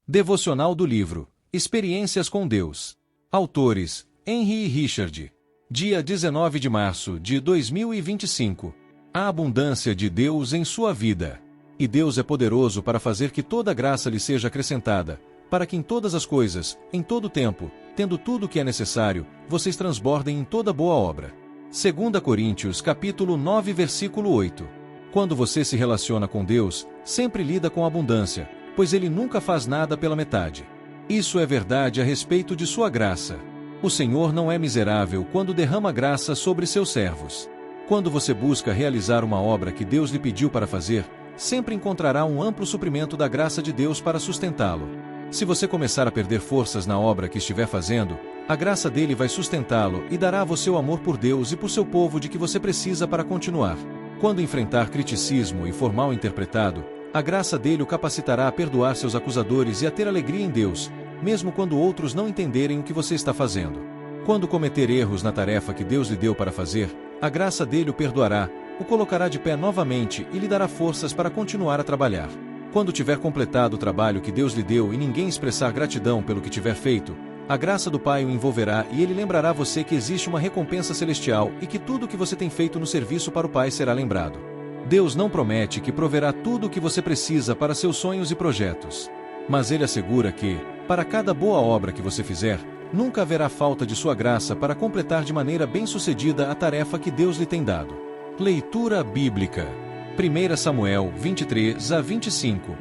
Devocional do livro Experiências com Deus. Autores: Henry e Richard. Dia 19 de março de 2025. A abundância de Deus em sua vida. E Deus é poderoso para fazer que toda graça lhe seja acrescentada, para que em todas as coisas, em todo tempo, tendo tudo o que é necessário, vocês transbordem em toda boa obra. 2 Coríntios capítulo 9 versículo 8. Quando você se relaciona com Deus, sempre lida com abundância, pois Ele nunca faz nada pela metade. Isso é verdade a respeito de sua graça. O Senhor não é miserável quando derrama graça sobre seus servos. Quando você busca realizar uma obra que Deus lhe pediu para fazer, sempre encontrará um amplo suprimento da graça de Deus para sustentá-lo. Se você começar a perder forças na obra que estiver fazendo, a graça dele vai sustentá-lo e dará a você o amor por Deus e por seu povo de que você precisa para continuar. Quando enfrentar criticismo e for mal interpretado, a graça dele o capacitará a perdoar seus acusadores e a ter alegria em Deus, mesmo quando outros não entenderem o que você está fazendo. Quando cometer erros na tarefa que Deus lhe deu para fazer, a graça dele o perdoará, o colocará de pé novamente e lhe dará forças para continuar a trabalhar. Quando tiver completado o trabalho que Deus lhe deu e ninguém expressar gratidão pelo que tiver feito, a graça do Pai o envolverá e ele lembrará você que existe uma recompensa celestial e que tudo o que você tem feito no serviço para o Pai será lembrado. Deus não promete que proverá tudo o que você precisa para seus sonhos e projetos. Mas Ele assegura que, para cada boa obra que você fizer, nunca haverá falta de sua graça para completar de maneira bem-sucedida a tarefa que Deus lhe tem dado. Leitura Bíblica. 1 Samuel 23 a 25.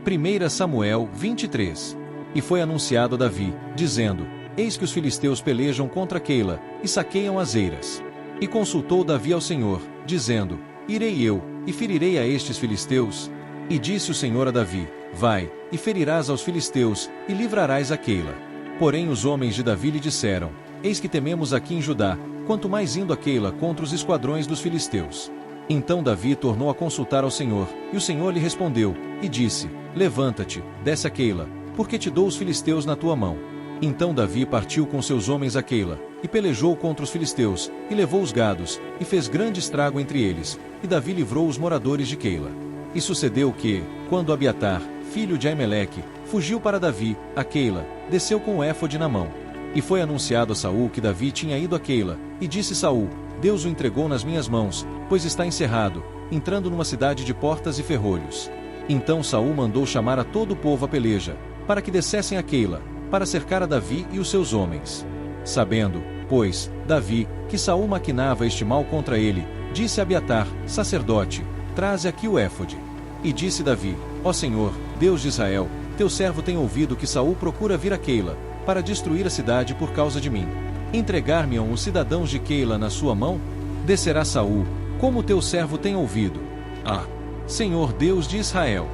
1 Samuel 23. E foi anunciado a Davi, dizendo: Eis que os filisteus pelejam contra Keila, e saqueiam as eiras. E consultou Davi ao Senhor, dizendo: Irei eu, e ferirei a estes filisteus? E disse o Senhor a Davi: Vai, e ferirás aos filisteus, e livrarás a Keila. Porém os homens de Davi lhe disseram: Eis que tememos aqui em Judá, quanto mais indo a Keila contra os esquadrões dos filisteus. Então Davi tornou a consultar ao Senhor, e o Senhor lhe respondeu, e disse: Levanta-te, desce a Keila, porque te dou os filisteus na tua mão. Então Davi partiu com seus homens a Keila, e pelejou contra os filisteus, e levou os gados, e fez grande estrago entre eles, e Davi livrou os moradores de Keila. E sucedeu que, quando Abiatar, filho de Aimeleque, fugiu para Davi, a Keila, desceu com o éfode na mão. E foi anunciado a Saul que Davi tinha ido a Keila, e disse Saul: Deus o entregou nas minhas mãos, pois está encerrado, entrando numa cidade de portas e ferrolhos. Então Saul mandou chamar a todo o povo à peleja, para que descessem a Keila, para cercar a Davi e os seus homens. Sabendo, pois, Davi, que Saul maquinava este mal contra ele, disse a Abiatar, sacerdote: Traze aqui o éfode. E disse Davi: Ó Senhor, Deus de Israel, teu servo tem ouvido que Saul procura vir a Keila, para destruir a cidade por causa de mim. Entregar-me-ão os cidadãos de Keila na sua mão? Descerá Saul, como teu servo tem ouvido. Ah, Senhor Deus de Israel,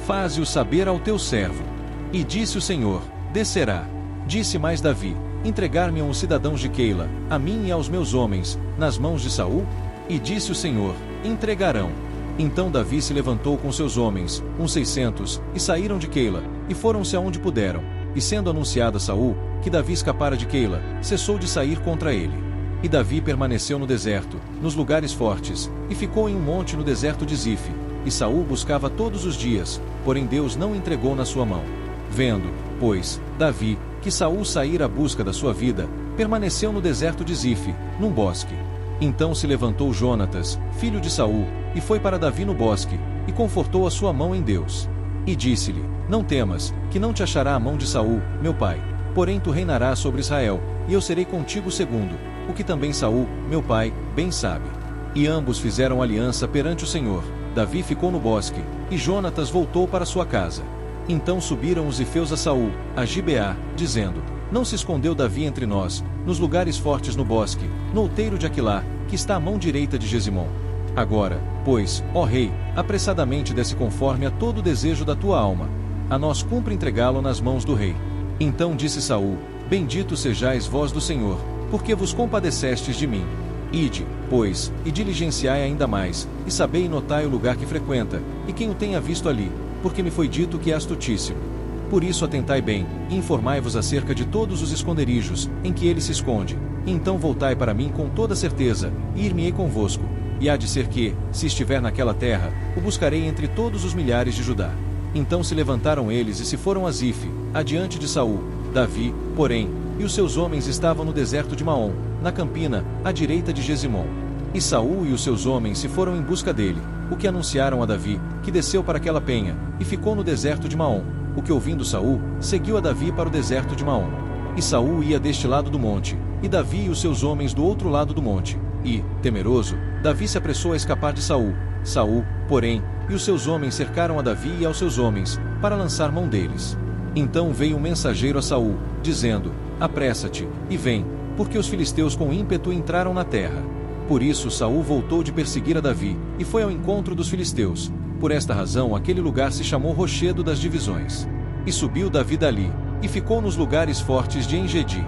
faze-o saber ao teu servo. E disse o Senhor: Descerá. Disse mais Davi: Entregar-me-ão os cidadãos de Keila, a mim e aos meus homens, nas mãos de Saul? E disse o Senhor: Entregarão. Então Davi se levantou com seus homens, uns 600, e saíram de Keila, e foram-se aonde puderam. E sendo anunciado a Saul que Davi escapara de Keila, cessou de sair contra ele. E Davi permaneceu no deserto, nos lugares fortes, e ficou em um monte no deserto de Zife. E Saul buscava todos os dias, porém Deus não o entregou na sua mão. Vendo, pois, Davi, que Saul saíra à busca da sua vida, permaneceu no deserto de Zife, num bosque. Então se levantou Jonatas, filho de Saul, e foi para Davi no bosque, e confortou a sua mão em Deus. E disse-lhe: Não temas, que não te achará a mão de Saul, meu pai, porém tu reinarás sobre Israel, e eu serei contigo segundo, o que também Saul, meu pai, bem sabe. E ambos fizeram aliança perante o Senhor. Davi ficou no bosque, e Jonatas voltou para sua casa. Então subiram os zifeus a Saul, a Gibeá, dizendo: Não se escondeu Davi entre nós, nos lugares fortes no bosque, no outeiro de Aquilá, que está à mão direita de Gesimom. Agora, pois, ó rei, apressadamente desce conforme a todo o desejo da tua alma. A nós cumpre entregá-lo nas mãos do rei. Então disse Saul: Bendito sejais vós do Senhor, porque vos compadecestes de mim. Ide, pois, e diligenciai ainda mais, e sabei e notai o lugar que frequenta, e quem o tenha visto ali, porque me foi dito que é astutíssimo. Por isso atentai bem, e informai-vos acerca de todos os esconderijos, em que ele se esconde, e então voltai para mim com toda certeza, e ir-me-ei convosco. E há de ser que, se estiver naquela terra, o buscarei entre todos os milhares de Judá. Então se levantaram eles e se foram a Zife, adiante de Saul. Davi, porém, e os seus homens estavam no deserto de Maom, na campina, à direita de Gesimom. E Saul e os seus homens se foram em busca dele, o que anunciaram a Davi, que desceu para aquela penha, e ficou no deserto de Maom. O que ouvindo Saul, seguiu a Davi para o deserto de Maom. E Saul ia deste lado do monte, e Davi e os seus homens do outro lado do monte. E, temeroso, Davi se apressou a escapar de Saul. Saul, porém, e os seus homens cercaram a Davi e aos seus homens, para lançar mão deles. Então veio um mensageiro a Saul, dizendo: Apressa-te, e vem, porque os filisteus com ímpeto entraram na terra. Por isso Saul voltou de perseguir a Davi, e foi ao encontro dos filisteus. Por esta razão aquele lugar se chamou Rochedo das Divisões. E subiu Davi dali, e ficou nos lugares fortes de Engedi.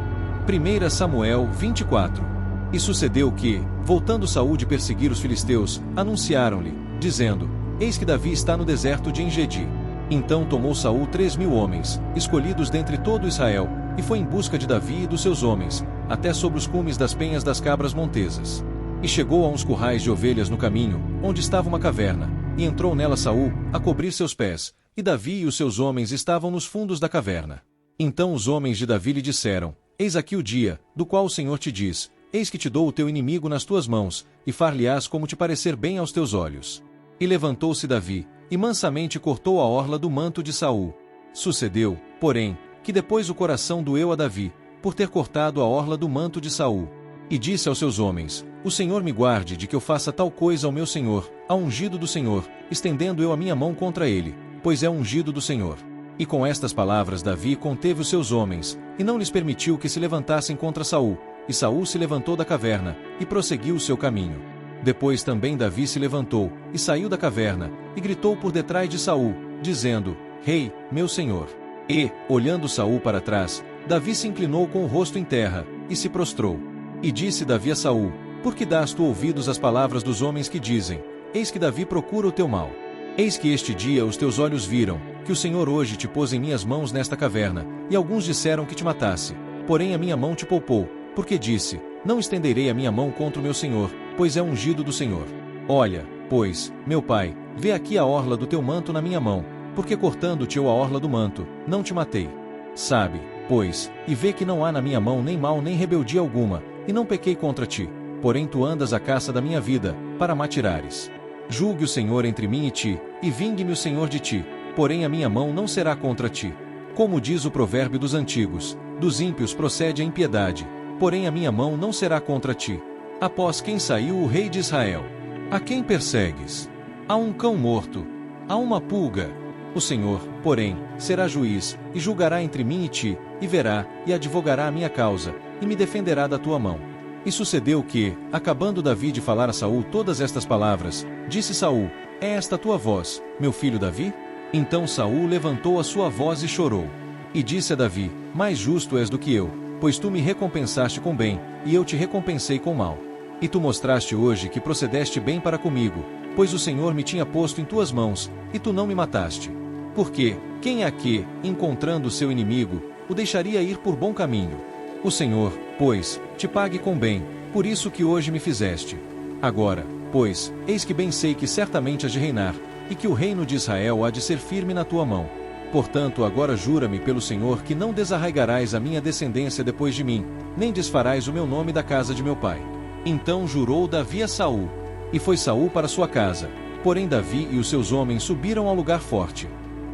1 Samuel 24. E sucedeu que, voltando Saul de perseguir os filisteus, anunciaram-lhe, dizendo: Eis que Davi está no deserto de Engedi. Então tomou Saul 3.000 homens, escolhidos dentre todo Israel, e foi em busca de Davi e dos seus homens, até sobre os cumes das penhas das cabras montesas. E chegou a uns currais de ovelhas no caminho, onde estava uma caverna, e entrou nela Saul, a cobrir seus pés, e Davi e os seus homens estavam nos fundos da caverna. Então os homens de Davi lhe disseram: Eis aqui o dia, do qual o Senhor te diz: Eis que te dou o teu inimigo nas tuas mãos, e far-lhe-ás como te parecer bem aos teus olhos. E levantou-se Davi, e mansamente cortou a orla do manto de Saul. Sucedeu, porém, que depois o coração doeu a Davi, por ter cortado a orla do manto de Saul. E disse aos seus homens: O Senhor me guarde de que eu faça tal coisa ao meu senhor, ao ungido do Senhor, estendendo eu a minha mão contra ele, pois é ungido do Senhor. E com estas palavras Davi conteve os seus homens, e não lhes permitiu que se levantassem contra Saul. E Saul se levantou da caverna, e prosseguiu o seu caminho. Depois também Davi se levantou, e saiu da caverna, e gritou por detrás de Saul, dizendo: Rei, meu senhor. E, olhando Saul para trás, Davi se inclinou com o rosto em terra, e se prostrou. E disse Davi a Saul: Por que dás tu ouvidos às palavras dos homens que dizem: Eis que Davi procura o teu mal? Eis que este dia os teus olhos viram, que o Senhor hoje te pôs em minhas mãos nesta caverna, e alguns disseram que te matasse. Porém a minha mão te poupou, porque disse: Não estenderei a minha mão contra o meu senhor, pois é ungido do Senhor. Olha, pois, meu pai, vê aqui a orla do teu manto na minha mão, porque cortando-te eu a orla do manto, não te matei. Sabe, pois, e vê que não há na minha mão nem mal nem rebeldia alguma, e não pequei contra ti, porém tu andas à caça da minha vida, para m'atirares. Julgue o Senhor entre mim e ti, e vingue-me o Senhor de ti, porém a minha mão não será contra ti. Como diz o provérbio dos antigos: dos ímpios procede a impiedade, porém a minha mão não será contra ti. Após quem saiu o rei de Israel? A quem persegues? A um cão morto? A uma pulga? O Senhor, porém, será juiz, e julgará entre mim e ti, e verá, e advogará a minha causa, e me defenderá da tua mão. E sucedeu que, acabando Davi de falar a Saul todas estas palavras, disse Saul: É esta tua voz, meu filho Davi? Então Saul levantou a sua voz e chorou. E disse a Davi: Mais justo és do que eu, pois tu me recompensaste com bem, e eu te recompensei com mal. E tu mostraste hoje que procedeste bem para comigo, pois o Senhor me tinha posto em tuas mãos, e tu não me mataste. Porque, quem é que, encontrando seu inimigo, o deixaria ir por bom caminho? O Senhor, pois, te pague com bem, por isso que hoje me fizeste. Agora, pois, eis que bem sei que certamente has de reinar, e que o reino de Israel há de ser firme na tua mão. Portanto agora jura-me pelo Senhor que não desarraigarás a minha descendência depois de mim, nem desfarás o meu nome da casa de meu pai. Então jurou Davi a Saul. E foi Saul para sua casa, porém Davi e os seus homens subiram ao lugar forte.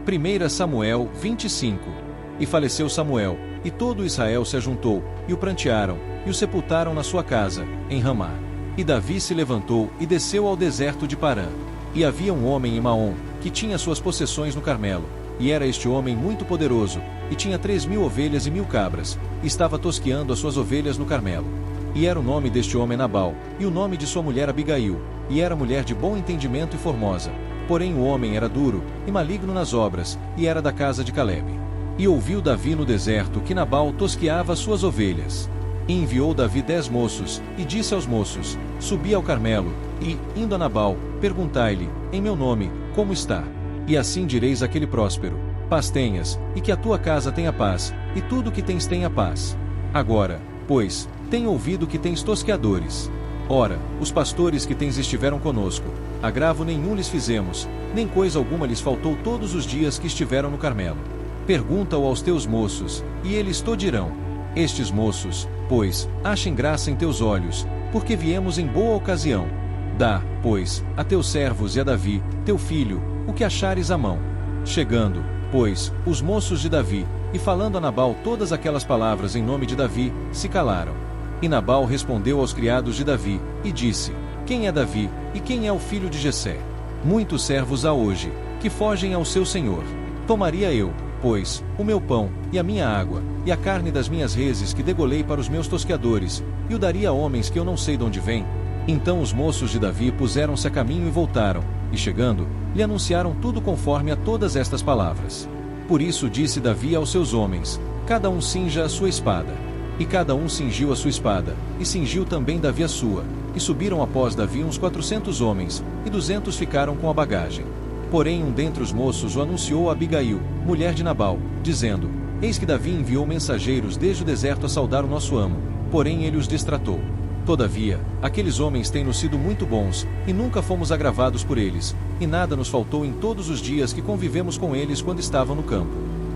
1 Samuel 25. E faleceu Samuel, e todo Israel se ajuntou, e o prantearam, e o sepultaram na sua casa, em Ramá. E Davi se levantou e desceu ao deserto de Parã. E havia um homem em Maom, que tinha suas possessões no Carmelo, e era este homem muito poderoso, e tinha 3.000 ovelhas e 1.000 cabras, e estava tosqueando as suas ovelhas no Carmelo. E era o nome deste homem Nabal, e o nome de sua mulher Abigail, e era mulher de bom entendimento e formosa. Porém o homem era duro, e maligno nas obras, e era da casa de Calebe. E ouviu Davi no deserto que Nabal tosqueava as suas ovelhas. E enviou Davi 10 moços, e disse aos moços: Subi ao Carmelo, e, indo a Nabal, perguntai-lhe, em meu nome, como está? E assim direis àquele próspero: Paz tenhas, e que a tua casa tenha paz, e tudo o que tens tenha paz. Agora, pois, tenho ouvido que tens tosqueadores. Ora, os pastores que tens estiveram conosco, agravo nenhum lhes fizemos, nem coisa alguma lhes faltou todos os dias que estiveram no Carmelo. Pergunta-o aos teus moços, e eles te dirão. Estes moços, pois, achem graça em teus olhos, porque viemos em boa ocasião. Dá, pois, a teus servos e a Davi, teu filho, o que achares à mão. Chegando, pois, os moços de Davi, e falando a Nabal todas aquelas palavras em nome de Davi, se calaram. E Nabal respondeu aos criados de Davi, e disse: Quem é Davi, e quem é o filho de Jessé? Muitos servos há hoje, que fogem ao seu senhor. Tomaria eu, pois, o meu pão, e a minha água, e a carne das minhas reses que degolei para os meus tosqueadores, e o daria a homens que eu não sei de onde vêm? Então os moços de Davi puseram-se a caminho e voltaram, e chegando, lhe anunciaram tudo conforme a todas estas palavras. Por isso disse Davi aos seus homens: Cada um cinja a sua espada. E cada um cingiu a sua espada, e cingiu também Davi a sua, e subiram após Davi uns 400 homens, e 200 ficaram com a bagagem. Porém um dentre os moços o anunciou a Abigail, mulher de Nabal, dizendo: Eis que Davi enviou mensageiros desde o deserto a saudar o nosso amo, porém ele os destratou. Todavia, aqueles homens têm-nos sido muito bons, e nunca fomos agravados por eles, e nada nos faltou em todos os dias que convivemos com eles quando estavam no campo.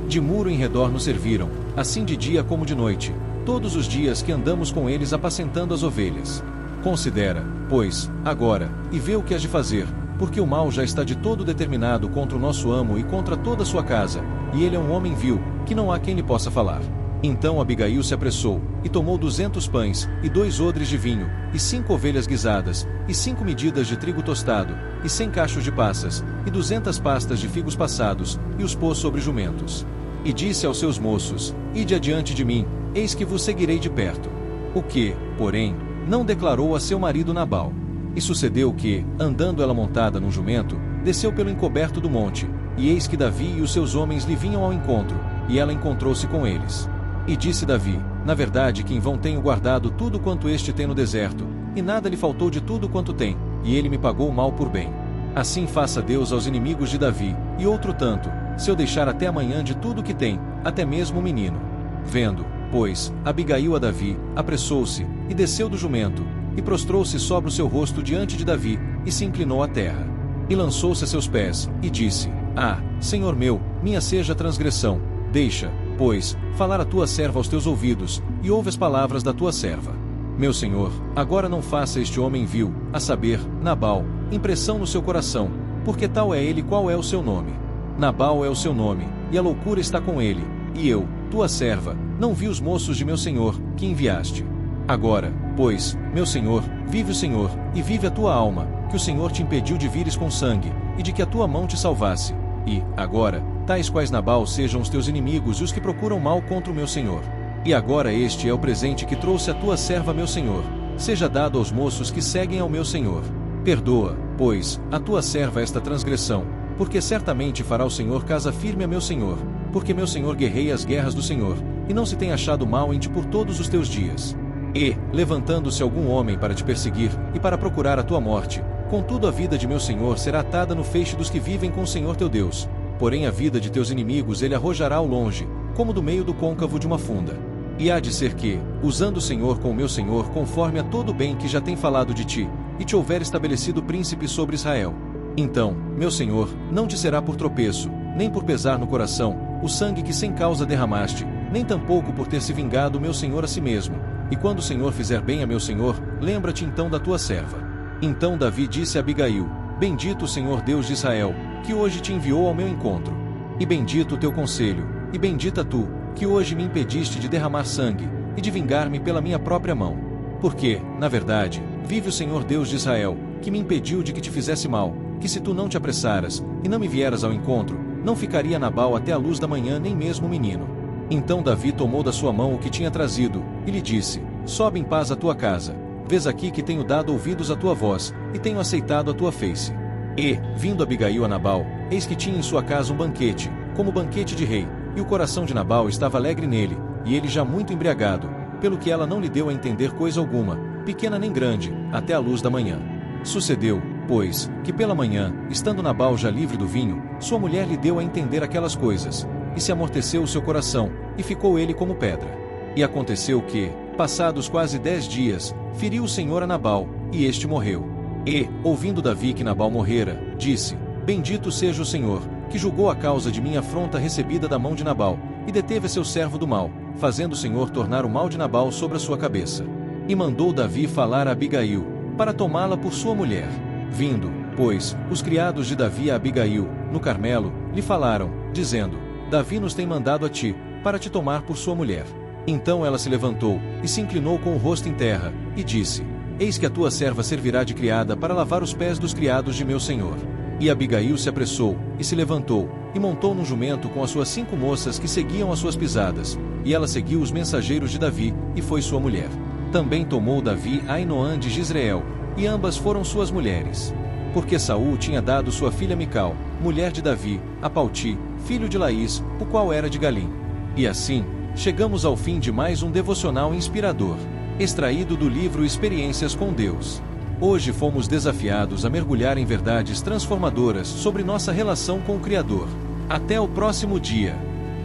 De muro em redor nos serviram, assim de dia como de noite, todos os dias que andamos com eles apacentando as ovelhas. Considera, pois, agora, e vê o que has de fazer, porque o mal já está de todo determinado contra o nosso amo e contra toda a sua casa, e ele é um homem vil, que não há quem lhe possa falar. Então Abigail se apressou, e tomou 200 pães, e 2 odres de vinho, e 5 ovelhas guisadas, e 5 medidas de trigo tostado, e 100 cachos de passas, e 200 pastas de figos passados, e os pôs sobre jumentos. E disse aos seus moços: Ide adiante de mim, eis que vos seguirei de perto. O que, porém, não declarou a seu marido Nabal. E sucedeu que, andando ela montada num jumento, desceu pelo encoberto do monte, e eis que Davi e os seus homens lhe vinham ao encontro, e ela encontrou-se com eles. E disse Davi: Na verdade que em vão tenho guardado tudo quanto este tem no deserto, e nada lhe faltou de tudo quanto tem, e ele me pagou mal por bem. Assim faça Deus aos inimigos de Davi, e outro tanto, se eu deixar até amanhã de tudo que tem, até mesmo o menino. Vendo, pois, Abigail a Davi, apressou-se, e desceu do jumento, e prostrou-se sobre o seu rosto diante de Davi, e se inclinou à terra. E lançou-se a seus pés, e disse: Ah, Senhor meu, minha seja a transgressão, deixa, pois, falar a tua serva aos teus ouvidos, e ouve as palavras da tua serva. Meu senhor, agora não faça este homem vil, a saber, Nabal, impressão no seu coração, porque tal é ele qual é o seu nome. Nabal é o seu nome, e a loucura está com ele, e eu, tua serva, não vi os moços de meu senhor, que enviaste. Agora, pois, meu senhor, vive o Senhor, e vive a tua alma, que o Senhor te impediu de vires com sangue, e de que a tua mão te salvasse. E, agora, tais quais Nabal sejam os teus inimigos e os que procuram mal contra o meu senhor. E agora este é o presente que trouxe a tua serva meu senhor, seja dado aos moços que seguem ao meu senhor. Perdoa, pois, a tua serva esta transgressão, porque certamente fará o Senhor casa firme a meu senhor, porque meu senhor guerreia as guerras do Senhor, e não se tem achado mal em ti por todos os teus dias. E, levantando-se algum homem para te perseguir, e para procurar a tua morte, contudo a vida de meu senhor será atada no feixe dos que vivem com o Senhor teu Deus, porém a vida de teus inimigos ele arrojará ao longe, como do meio do côncavo de uma funda. E há de ser que, usando o Senhor com o meu senhor conforme a todo o bem que já tem falado de ti, e te houver estabelecido príncipe sobre Israel, então, meu senhor, não te será por tropeço, nem por pesar no coração, o sangue que sem causa derramaste, nem tampouco por ter se vingado meu senhor a si mesmo. E quando o Senhor fizer bem a meu senhor, lembra-te então da tua serva. Então Davi disse a Abigail: Bendito o Senhor Deus de Israel, que hoje te enviou ao meu encontro. E bendito o teu conselho, e bendita tu, que hoje me impediste de derramar sangue, e de vingar-me pela minha própria mão. Porque, na verdade, vive o Senhor Deus de Israel, que me impediu de que te fizesse mal, que se tu não te apressaras, e não me vieras ao encontro, não ficaria Nabal até a luz da manhã nem mesmo o menino. Então Davi tomou da sua mão o que tinha trazido, e lhe disse: Sobe em paz à tua casa. Vês aqui que tenho dado ouvidos à tua voz, e tenho aceitado a tua face. E, vindo Abigail a Nabal, eis que tinha em sua casa um banquete, como banquete de rei, e o coração de Nabal estava alegre nele, e ele já muito embriagado, pelo que ela não lhe deu a entender coisa alguma, pequena nem grande, até a luz da manhã. Sucedeu, pois, que pela manhã, estando Nabal já livre do vinho, sua mulher lhe deu a entender aquelas coisas, e se amorteceu o seu coração, e ficou ele como pedra. E aconteceu que, passados quase 10 dias, feriu o Senhor a Nabal, e este morreu. E, ouvindo Davi que Nabal morrera, disse: Bendito seja o Senhor, que julgou a causa de minha afronta recebida da mão de Nabal, e deteve seu servo do mal, fazendo o Senhor tornar o mal de Nabal sobre a sua cabeça. E mandou Davi falar a Abigail, para tomá-la por sua mulher. Vindo, pois, os criados de Davi a Abigail, no Carmelo, lhe falaram, dizendo: Davi nos tem mandado a ti, para te tomar por sua mulher. Então ela se levantou, e se inclinou com o rosto em terra, e disse: Eis que a tua serva servirá de criada para lavar os pés dos criados de meu senhor. E Abigail se apressou, e se levantou, e montou num jumento com as suas 5 moças que seguiam as suas pisadas, e ela seguiu os mensageiros de Davi, e foi sua mulher. Também tomou Davi Ainoã de Jezreel, e ambas foram suas mulheres. Porque Saul tinha dado sua filha Mical, mulher de Davi, a Palti, filho de Laís, o qual era de Galim. E assim, chegamos ao fim de mais um devocional inspirador, extraído do livro Experiências com Deus. Hoje fomos desafiados a mergulhar em verdades transformadoras sobre nossa relação com o Criador. Até o próximo dia.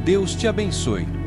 Deus te abençoe.